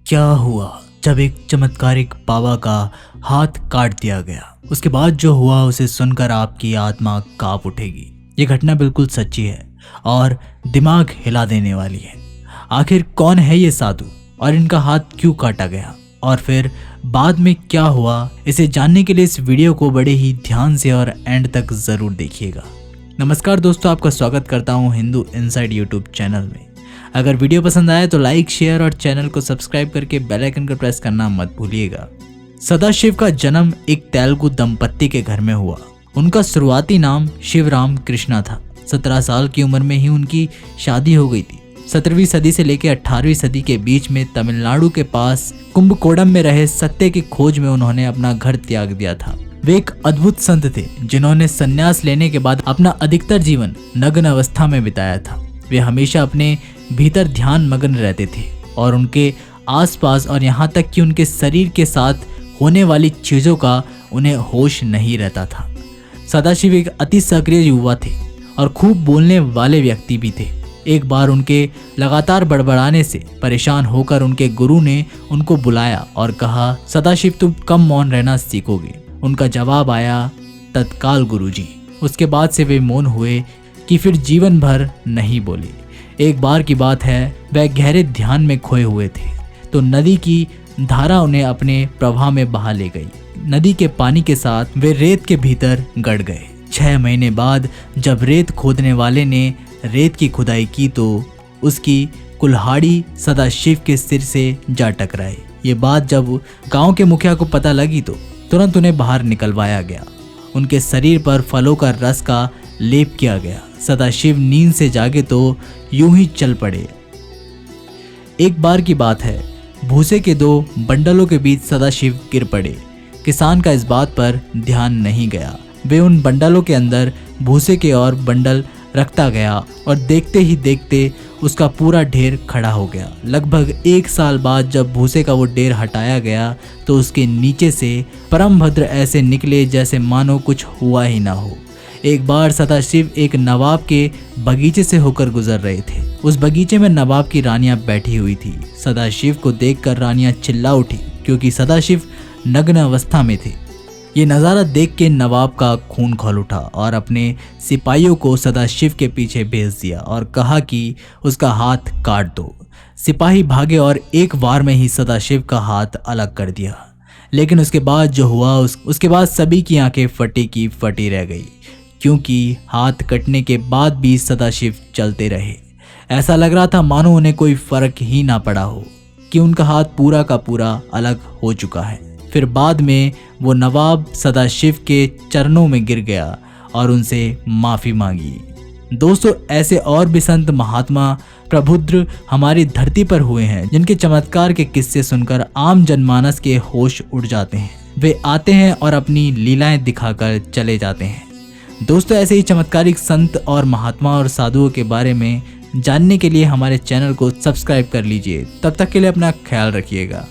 क्या हुआ जब एक चमत्कारिक बाबा का हाथ काट दिया गया। उसके बाद जो हुआ उसे सुनकर आपकी आत्मा कांप उठेगी। ये घटना बिल्कुल सच्ची है और दिमाग हिला देने वाली है। आखिर कौन है ये साधु और इनका हाथ क्यों काटा गया और फिर बाद में क्या हुआ, इसे जानने के लिए इस वीडियो को बड़े ही ध्यान से और एंड तक जरूर देखिएगा। नमस्कार दोस्तों, आपका स्वागत करता हूँ हिंदू इनसाइड यूट्यूब चैनल में। अगर वीडियो पसंद आए तो लाइक, शेयर और चैनल को सब्सक्राइब करके बेल आइकन को प्रेस करना मत भूलिएगा। सदाशिव का जन्म एक तेलुगु दंपत्ति के घर में हुआ। उनका शुरुआती नाम शिवराम कृष्णा था। 17 साल की उम्र में ही उनकी शादी हो गई थी। 17वीं सदी से लेकर 18वीं सदी के बीच में तमिलनाडु के पास कुंभकोणम में रहे सत्य की खोज में उन्होंने अपना घर त्याग दिया था। वे एक अद्भुत संत थे जिन्होंने संन्यास लेने के बाद अपना अधिकतर जीवन नग्न अवस्था में बिताया था। वे हमेशा अपने भीतर ध्यान मग्न रहते थे और उनके आसपास और यहाँ तक कि उनके शरीर के साथ होने वाली चीजों का उन्हें होश नहीं रहता था। सदाशिव एक अति सक्रिय युवा थे और खूब बोलने वाले व्यक्ति भी थे। एक बार उनके लगातार बड़बड़ाने से परेशान होकर उनके गुरु ने उनको बुलाया और कहा, सदाशिव तुम कम मौन रहना सीखोगे। उनका जवाब आया, तत्काल गुरुजी। उसके बाद से वे मौन हुए कि फिर जीवन भर नहीं बोले। एक बार की बात है, वह गहरे ध्यान में खोए हुए थे तो नदी की धारा उन्हें अपने प्रवाह में बहा ले गई। नदी के पानी के साथ वे रेत के भीतर गड़ गए। 6 महीने बाद जब रेत खोदने वाले ने रेत की खुदाई की तो उसकी कुल्हाड़ी सदाशिव के सिर से जा टकराई। ये बात जब गांव के मुखिया को पता लगी तो तुरंत उन्हें बाहर निकलवाया गया। उनके शरीर पर फलों का रस का लेप किया गया। सदाशिव नींद से जागे तो यूं ही चल पड़े। एक बार की बात है, भूसे के 2 बंडलों के बीच सदाशिव गिर पड़े। किसान का इस बात पर ध्यान नहीं गया। वे उन बंडलों के अंदर भूसे के और बंडल रखता गया और देखते ही देखते उसका पूरा ढेर खड़ा हो गया। लगभग 1 साल बाद जब भूसे का वो ढेर हटाया गया तो उसके नीचे से परमभद्र ऐसे निकले जैसे मानो कुछ हुआ ही ना हो। एक बार सदाशिव एक नवाब के बगीचे से होकर गुजर रहे थे। उस बगीचे में नवाब की रानियां बैठी हुई थी। सदाशिव को देखकर रानियां चिल्ला उठी क्योंकि सदाशिव नग्न अवस्था में थे। ये नज़ारा देख के नवाब का खून खौल उठा और अपने सिपाहियों को सदाशिव के पीछे भेज दिया और कहा कि उसका हाथ काट दो। सिपाही भागे और एक बार में ही सदाशिव का हाथ अलग कर दिया। लेकिन उसके बाद जो हुआ उसके बाद सभी की आंखें फटी की फटी रह गई क्योंकि हाथ कटने के बाद भी सदाशिव चलते रहे। ऐसा लग रहा था मानो उन्हें कोई फर्क ही ना पड़ा हो कि उनका हाथ पूरा का पूरा अलग हो चुका है। फिर बाद में वो नवाब सदाशिव के चरणों में गिर गया और उनसे माफ़ी मांगी। दोस्तों, ऐसे और भी संत महात्मा प्रबुद्ध हमारी धरती पर हुए हैं जिनके चमत्कार के किस्से सुनकर आम जनमानस के होश उड़ जाते हैं। वे आते हैं और अपनी लीलाएं दिखाकर चले जाते हैं। दोस्तों, ऐसे ही चमत्कारिक संत और महात्मा और साधुओं के बारे में जानने के लिए हमारे चैनल को सब्सक्राइब कर लीजिए। तब तक के लिए अपना ख्याल रखिएगा।